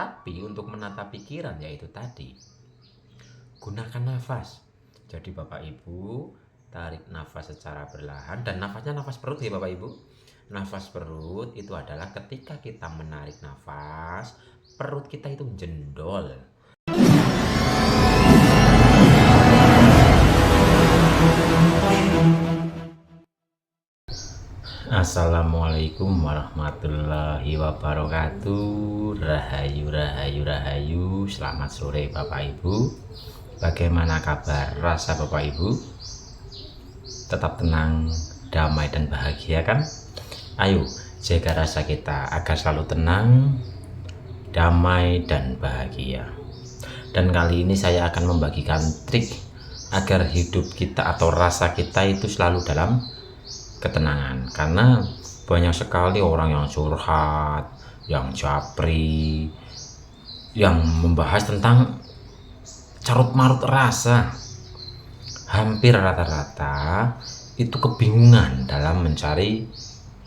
Tapi untuk menata pikiran yaitu tadi, gunakan nafas. Jadi Bapak Ibu tarik nafas secara perlahan, dan nafasnya nafas perut ya Bapak Ibu. Nafas perut itu adalah ketika kita menarik nafas, perut kita itu jendol. Assalamualaikum warahmatullahi wabarakatuh. Rahayu, rahayu, rahayu. Selamat sore Bapak Ibu. Bagaimana kabar rasa Bapak Ibu? Tetap tenang, damai dan bahagia kan? Ayo jaga rasa kita agar selalu tenang, damai dan bahagia. Dan kali ini saya akan membagikan trik agar hidup kita atau rasa kita itu selalu dalam ketenangan, karena banyak sekali orang yang curhat, yang japri, yang membahas tentang carut marut rasa. Hampir rata-rata itu kebingungan dalam mencari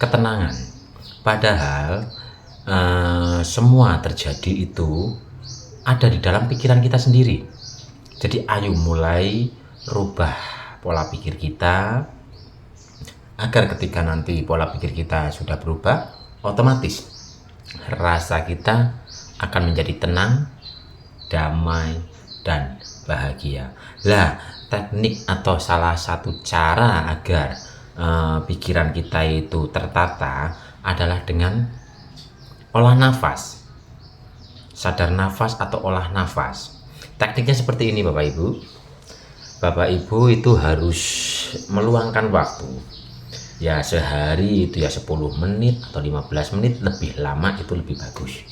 ketenangan, padahal semua terjadi itu ada di dalam pikiran kita sendiri. Jadi ayo mulai rubah pola pikir kita, agar ketika nanti pola pikir kita sudah berubah, otomatis rasa kita akan menjadi tenang, damai, dan bahagia. Lah, teknik atau salah satu cara agar pikiran kita itu tertata adalah dengan olah nafas. Sadar nafas atau olah nafas. Tekniknya seperti ini Bapak Ibu. Bapak Ibu itu harus meluangkan waktu. Ya sehari itu ya 10 menit atau 15 menit, lebih lama itu lebih bagus.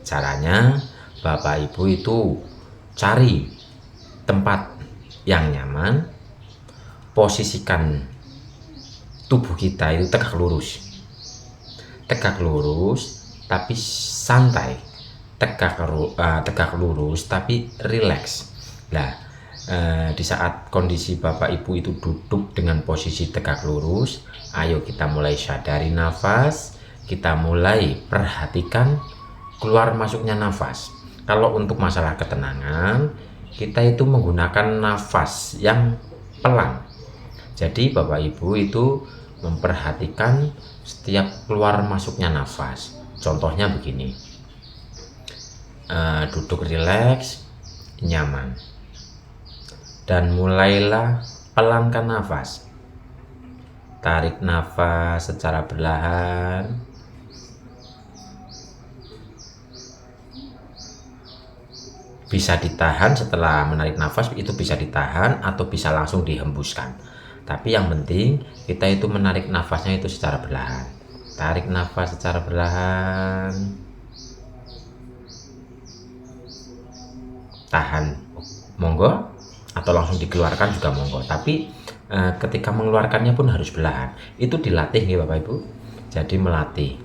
Caranya Bapak Ibu itu cari tempat yang nyaman, posisikan tubuh kita itu tegak lurus tapi santai, tegak lurus tapi rileks. Nah, di saat kondisi Bapak Ibu itu duduk dengan posisi tegak lurus, ayo kita mulai sadari nafas, kita mulai perhatikan keluar masuknya nafas. Kalau untuk masalah ketenangan, kita itu menggunakan nafas yang pelan. Jadi Bapak Ibu itu memperhatikan setiap keluar masuknya nafas. Contohnya begini, duduk rileks, nyaman, dan mulailah pelankan nafas. Tarik nafas secara perlahan, bisa ditahan. Setelah menarik nafas itu bisa ditahan atau bisa langsung dihembuskan, tapi yang penting kita itu menarik nafasnya itu secara perlahan. Tarik nafas secara perlahan, tahan, monggo, atau langsung dikeluarkan juga monggo, tapi ketika mengeluarkannya pun harus perlahan. Itu dilatih ya Bapak Ibu. Jadi melatih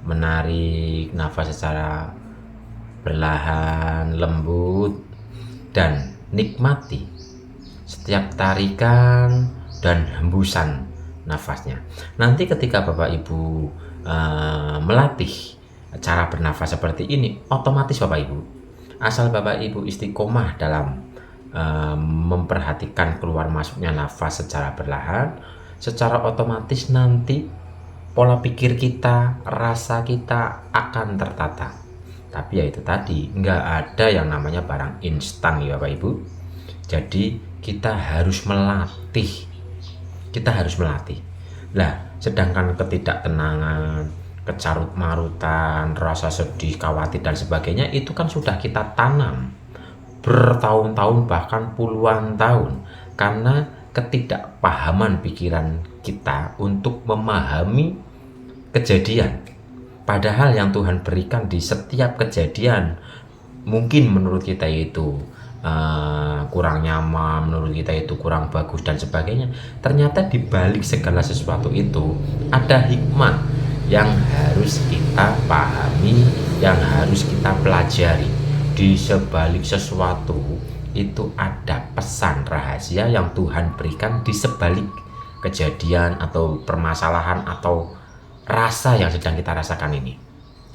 menarik nafas secara perlahan, lembut, dan nikmati setiap tarikan dan hembusan nafasnya. Nanti ketika Bapak Ibu melatih cara bernafas seperti ini, otomatis Bapak Ibu, asal Bapak Ibu istiqomah dalam memperhatikan keluar masuknya nafas secara perlahan, secara otomatis nanti pola pikir kita, rasa kita akan tertata. Tapi ya itu tadi, nggak ada yang namanya barang instan ya Bapak Ibu. Jadi kita harus melatih. Lah, sedangkan ketidaktenangan, kecarut marutan, rasa sedih, khawatir dan sebagainya itu kan sudah kita tanam bertahun-tahun bahkan puluhan tahun, karena ketidakpahaman pikiran kita untuk memahami kejadian. Padahal yang Tuhan berikan di setiap kejadian mungkin menurut kita itu kurang nyaman, menurut kita itu kurang bagus dan sebagainya. Ternyata di balik segala sesuatu itu ada hikmah yang harus kita pahami, yang harus kita pelajari. Di sebalik sesuatu itu ada pesan rahasia yang Tuhan berikan di sebalik kejadian atau permasalahan atau rasa yang sedang kita rasakan ini.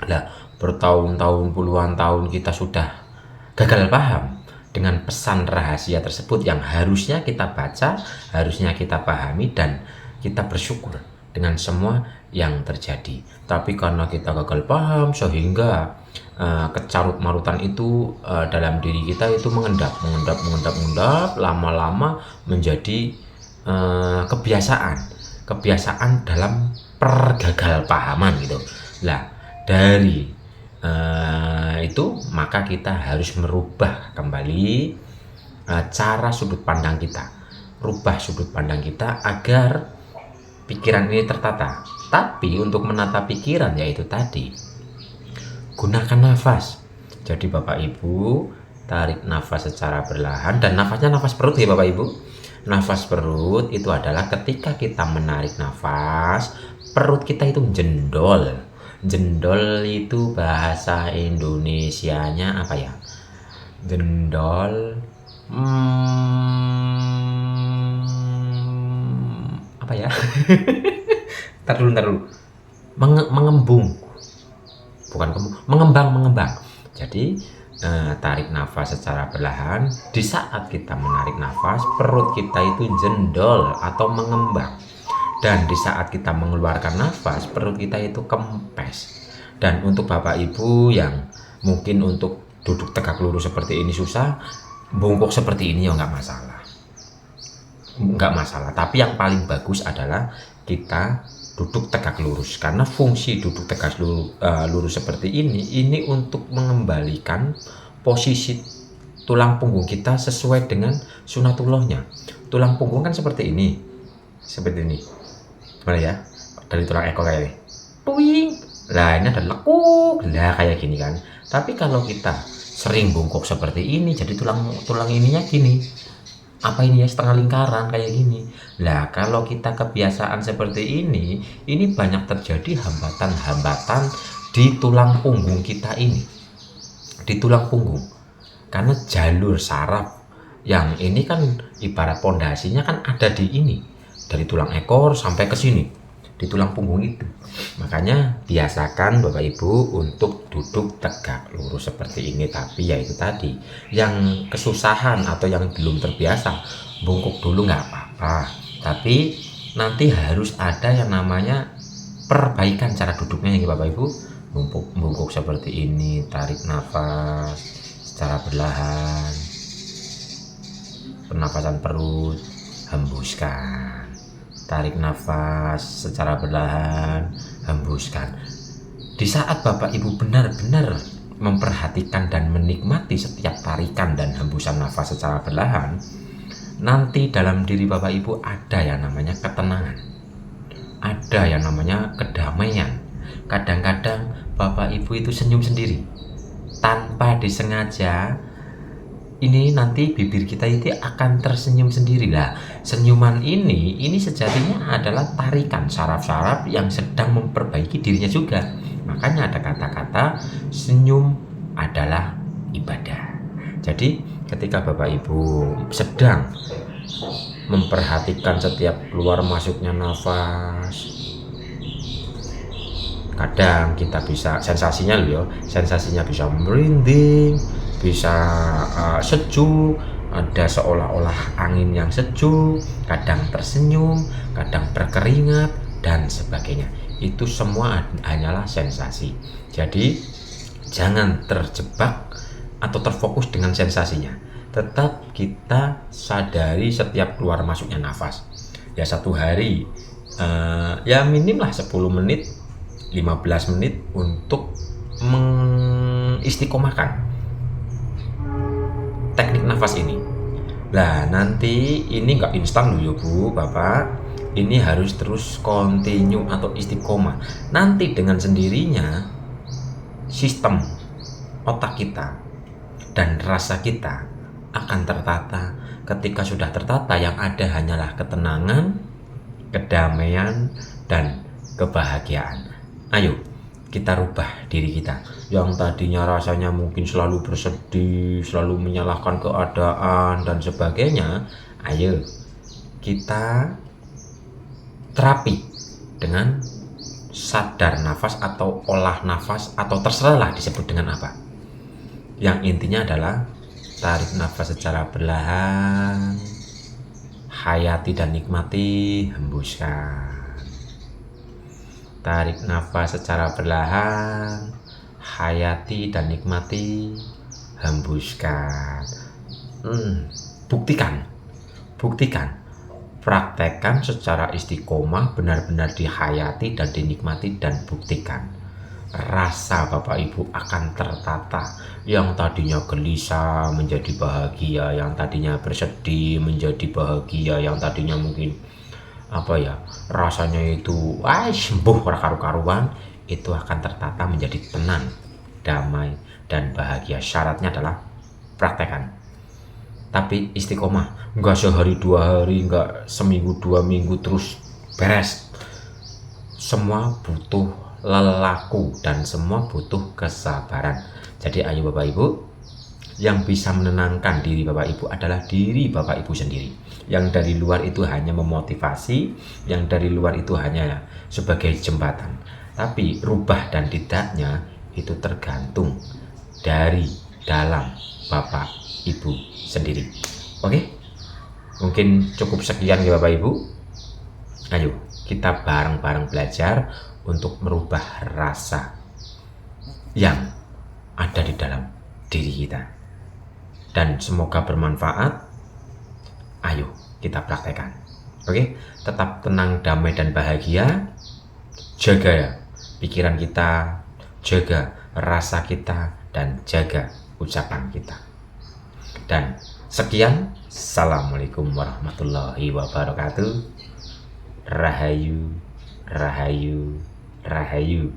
Nah, bertahun-tahun, puluhan tahun kita sudah gagal paham dengan pesan rahasia tersebut yang harusnya kita baca, harusnya kita pahami, dan kita bersyukur dengan semua yang terjadi. Tapi karena kita gagal paham sehingga kecarut marutan itu dalam diri kita itu mengendap, lama-lama menjadi kebiasaan dalam pergagal pahaman gitu. Lah dari itu maka kita harus merubah kembali cara sudut pandang kita, rubah sudut pandang kita agar pikiran ini tertata. Tapi untuk menata pikiran yaitu tadi, gunakan nafas. Jadi Bapak Ibu tarik nafas secara perlahan, dan nafasnya nafas perut ya Bapak Ibu. Nafas perut itu adalah ketika kita menarik nafas, perut kita itu jendol. Jendol itu bahasa Indonesianya apa ya? Jendol apa ya? Ntar dulu. Mengembung. Bukan mengembang. Jadi tarik nafas secara perlahan. Di saat kita menarik nafas, perut kita itu jendol atau mengembang. Dan di saat kita mengeluarkan nafas, perut kita itu kempes. Dan untuk Bapak Ibu yang mungkin untuk duduk tegak lurus seperti ini susah, bungkuk seperti ini ya nggak masalah. Tapi yang paling bagus adalah kita duduk tegak lurus, karena fungsi duduk tegak lurus seperti ini untuk mengembalikan posisi tulang punggung kita sesuai dengan sunatullahnya. Tulang punggung kan seperti ini. Gimana ya? Dari tulang ekor kayak ini. Puing. Lah ini ada lekuk. Lah kayak gini kan. Tapi kalau kita sering bungkuk seperti ini, jadi tulang ininya gini. Apa ini ya, setengah lingkaran kayak gini. Lah kalau kita kebiasaan seperti ini banyak terjadi hambatan-hambatan di tulang punggung kita ini. Di tulang punggung. Karena jalur saraf yang ini kan ibarat pondasinya kan ada di ini. Dari tulang ekor sampai ke sini, di tulang punggung itu. Makanya biasakan Bapak Ibu untuk duduk tegak lurus seperti ini. Tapi ya itu tadi, yang kesusahan atau yang belum terbiasa, bungkuk dulu nggak apa-apa. Tapi nanti harus ada yang namanya perbaikan cara duduknya ya Bapak Ibu. Bungkuk seperti ini, tarik nafas secara perlahan, pernafasan perut, hembuskan. Tarik nafas secara perlahan, hembuskan. Di saat Bapak Ibu benar-benar memperhatikan dan menikmati setiap tarikan dan hembusan nafas secara perlahan, nanti dalam diri Bapak Ibu ada yang namanya ketenangan, ada yang namanya kedamaian. Kadang-kadang Bapak Ibu itu senyum sendiri tanpa disengaja. Ini nanti bibir kita itu akan tersenyum sendiri. Lah, senyuman ini sejatinya adalah tarikan saraf-saraf yang sedang memperbaiki dirinya juga. Makanya ada kata-kata senyum adalah ibadah. Jadi ketika Bapak Ibu sedang memperhatikan setiap keluar masuknya nafas, kadang kita bisa sensasinya bisa merinding, bisa sejuk, ada seolah-olah angin yang sejuk, kadang tersenyum, kadang berkeringat, dan sebagainya. Itu semua hanyalah sensasi. Jadi jangan terjebak atau terfokus dengan sensasinya. Tetap kita sadari setiap keluar masuknya nafas. Ya satu hari ya minim lah 10 menit, 15 menit untuk mengistiqomahkan teknik nafas ini. Lah nanti ini nggak instan loh ya Bu, Bapak. Ini harus terus continue atau istiqomah. Nanti dengan sendirinya sistem otak kita dan rasa kita akan tertata. Ketika sudah tertata, yang ada hanyalah ketenangan, kedamaian, dan kebahagiaan. Ayo kita rubah diri kita yang tadinya rasanya mungkin selalu bersedih, selalu menyalahkan keadaan dan sebagainya. Ayo kita terapi dengan sadar nafas atau olah nafas atau terserahlah disebut dengan apa. Yang intinya adalah tarik nafas secara perlahan, hayati dan nikmati, hembuskan. Tarik nafas secara perlahan, hayati dan nikmati, hembuskan. Buktikan, praktekkan secara istiqomah, benar-benar dihayati dan dinikmati, dan buktikan. Rasa Bapak Ibu akan tertata. Yang tadinya gelisah menjadi bahagia, yang tadinya bersedih menjadi bahagia, yang tadinya mungkin rasanya itu sembuh karu-karuan, itu akan tertata menjadi tenang, damai, dan bahagia. Syaratnya adalah praktekan, tapi istiqomah, enggak sehari 2 hari, enggak seminggu 2 minggu terus beres. Semua butuh lelaku dan semua butuh kesabaran. Jadi ayo Bapak Ibu, yang bisa menenangkan diri Bapak Ibu adalah diri Bapak Ibu sendiri. Yang dari luar itu hanya memotivasi, yang dari luar itu hanya sebagai jembatan. Tapi rubah dan tidaknya itu tergantung dari dalam Bapak Ibu sendiri. Oke? Mungkin cukup sekian ya Bapak Ibu. Ayo kita bareng-bareng belajar untuk merubah rasa yang ada di dalam diri kita. Dan semoga bermanfaat. Ayo kita praktekkan. Oke, tetap tenang, damai, dan bahagia. Jaga pikiran kita, jaga rasa kita, dan jaga ucapan kita. Dan sekian, assalamualaikum warahmatullahi wabarakatuh. Rahayu, rahayu, rahayu.